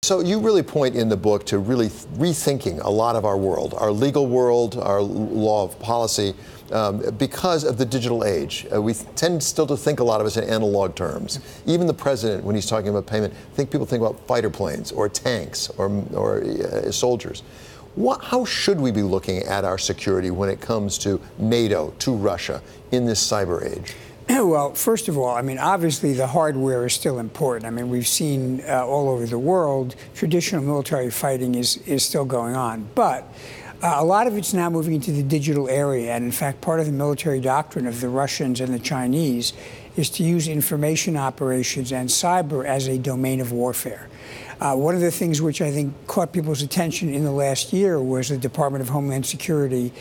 So you really point in the book to really rethinking a lot of our world, our legal world, our law of policy, because of the digital age. We tend still to think a lot of us in analog terms. Even the president, when he's talking about payment, people think about fighter planes or tanks or soldiers. How should we be looking at our security when it comes to NATO, to Russia, in this cyber age? Well, first of all, I mean, obviously the hardware is still important. I mean, we've seen all over the world, traditional military fighting is still going on. But a lot of it's now moving into the digital area. And in fact, part of the military doctrine of the Russians and the Chinese is to use information operations and cyber as a domain of warfare. One of the things which I think caught people's attention in the last year was the Department of Homeland Security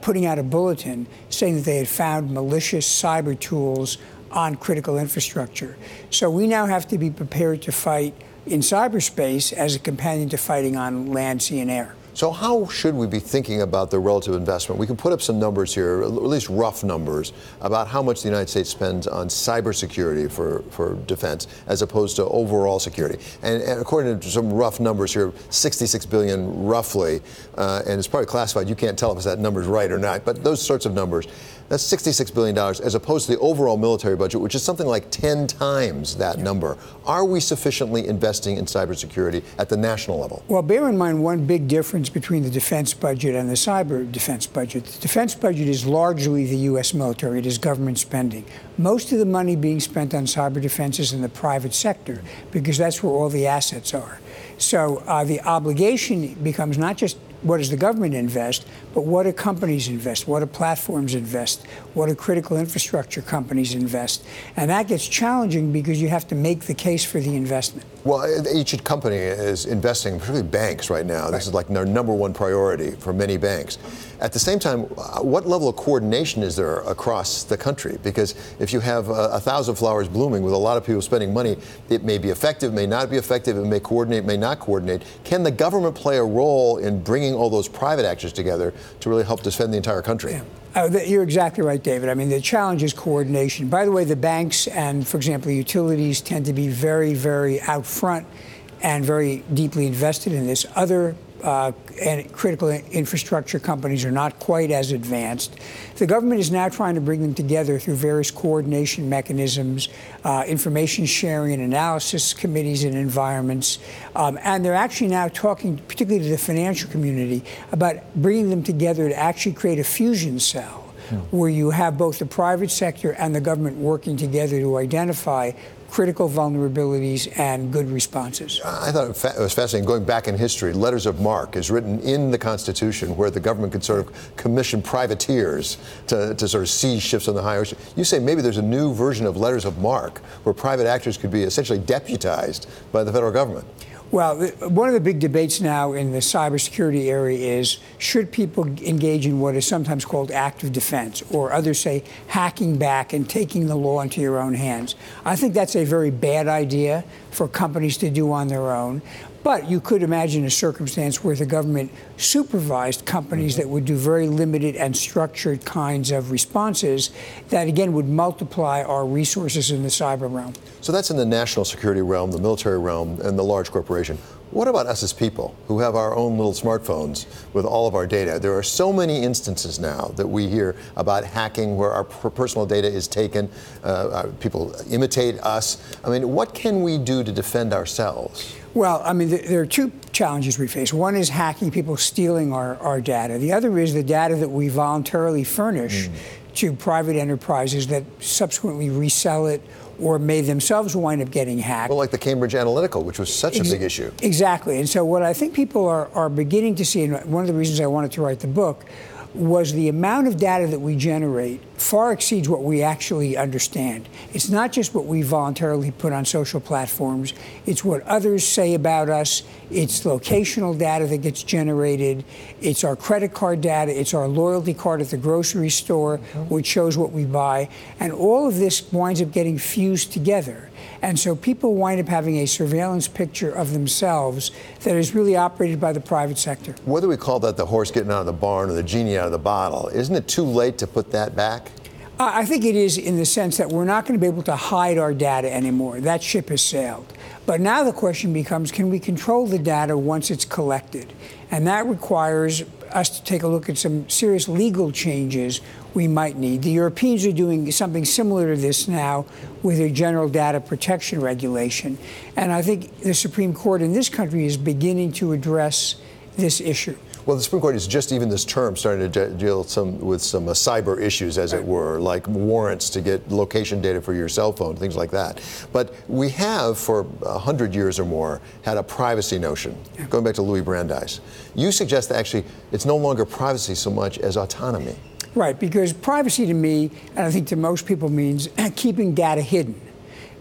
putting out a bulletin saying that they had found malicious cyber tools on critical infrastructure. So we now have to be prepared to fight in cyberspace as a companion to fighting on land, sea, and air. So how should we be thinking about the relative investment? We can put up some numbers here, at least rough numbers, about how much the United States spends on cybersecurity for defense as opposed to overall security. And according to some rough numbers here, $66 billion roughly, and it's probably classified. You can't tell if that number's right or not, but those sorts of numbers. That's $66 billion as opposed to the overall military budget, which is something like 10 times that number. Are we sufficiently investing in cybersecurity at the national level? Well, bear in mind one big difference between the defense budget and the cyber defense budget. The defense budget is largely the U.S. military. It is government spending. Most of the money being spent on cyber defense is in the private sector because that's where all the assets are. So the obligation becomes not just what does the government invest, but what do companies invest? What do platforms invest? What do critical infrastructure companies invest? And that gets challenging because you have to make the case for the investment. Well, each company is investing, particularly banks right now. This is like their number one priority for many banks. At the same time, what level of coordination is there across the country? Because if you have 1,000 flowers blooming with a lot of people spending money, it may be effective, may not be effective, it may coordinate, may not coordinate. Can the government play a role in bringing all those private actors together to really help defend the entire country? Yeah. You're exactly right, David. I mean, the challenge is coordination. By the way, the banks and, for example, utilities tend to be very, very out front and very deeply invested in this. Other and critical infrastructure companies are not quite as advanced. The government is now trying to bring them together through various coordination mechanisms, information sharing and analysis committees and environments. And they're actually now talking, particularly to the financial community, about bringing them together to actually create a fusion cell where you have both the private sector and the government working together to identify critical vulnerabilities and good responses. I thought it was fascinating. Going back in history, letters of marque is written in the Constitution where the government could sort of commission privateers to sort of seize ships on the high ocean. You say maybe there's a new version of letters of marque where private actors could be essentially deputized by the federal government. Well, one of the big debates now in the cybersecurity area is, should people engage in what is sometimes called active defense, or others say hacking back and taking the law into your own hands? I think that's a very bad idea for companies to do on their own. But you could imagine a circumstance where the government supervised companies that would do very limited and structured kinds of responses that, again, would multiply our resources in the cyber realm. So that's in the national security realm, the military realm, and the large corporation. What about us as people who have our own little smartphones with all of our data? There are so many instances now that we hear about hacking where our personal data is taken. People imitate us. I mean, what can we do to defend ourselves? Well, I mean, there are two challenges we face. One is hacking, people stealing our data. The other is the data that we voluntarily furnish to private enterprises that subsequently resell it or may themselves wind up getting hacked. Well, like the Cambridge Analytica, which was such a big issue. Exactly. And so what I think people are beginning to see, and one of the reasons I wanted to write the book, was the amount of data that we generate far exceeds what we actually understand. It's not just what we voluntarily put on social platforms. It's what others say about us. It's locational data that gets generated. It's our credit card data. It's our loyalty card at the grocery store, which shows what we buy. And all of this winds up getting fused together. And so people wind up having a surveillance picture of themselves that is really operated by the private sector. Whether we call that the horse getting out of the barn or the genie out of the bottle, isn't it too late to put that back? I think it is, in the sense that we're not going to be able to hide our data anymore. That ship has sailed. But now the question becomes, can we control the data once it's collected? And that requires us to take a look at some serious legal changes we might need. The Europeans are doing something similar to this now with their general data protection regulation. And I think the Supreme Court in this country is beginning to address this issue. Well, the Supreme Court is just even this term starting to deal with some cyber issues, as it were, like warrants to get location data for your cell phone, things like that. But we have, for 100 years or more, had a privacy notion, going back to Louis Brandeis. You suggest that actually it's no longer privacy so much as autonomy. Right, because privacy to me, and I think to most people, means keeping data hidden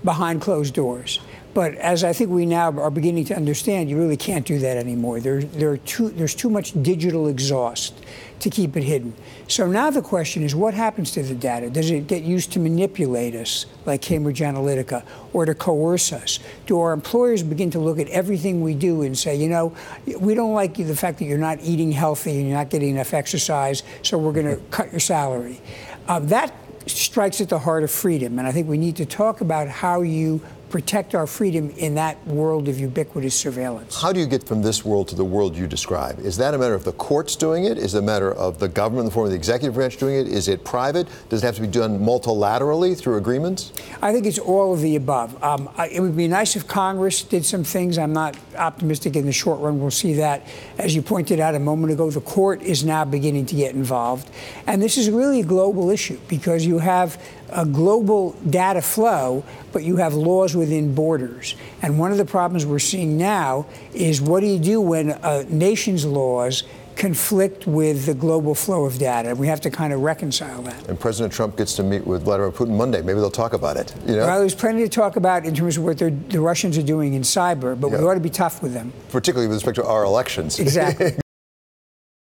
behind closed doors. But as I think we now are beginning to understand, you really can't do that anymore. There's too much digital exhaust to keep it hidden. So now the question is, what happens to the data? Does it get used to manipulate us, like Cambridge Analytica, or to coerce us? Do our employers begin to look at everything we do and say, you know, we don't like the fact that you're not eating healthy and you're not getting enough exercise, so we're going to cut your salary? That strikes at the heart of freedom, and I think we need to talk about how you protect our freedom in that world of ubiquitous surveillance. How do you get from this world to the world you describe? Is that a matter of the courts doing it? Is it a matter of the government in the form of the executive branch doing it? Is it private? Does it have to be done multilaterally through agreements? I think it's all of the above. It would be nice if Congress did some things. I'm not optimistic in the short run we'll see that. As you pointed out a moment ago, the court is now beginning to get involved. And this is really a global issue because you have a global data flow, but you have laws within borders. And one of the problems we're seeing now is, what do you do when a nation's laws conflict with the global flow of data? We have to kind of reconcile that. And President Trump gets to meet with Vladimir Putin Monday. Maybe they'll talk about it. You know? Well, there's plenty to talk about in terms of what the Russians are doing in cyber, but we ought to be tough with them. Particularly with respect to our elections. Exactly.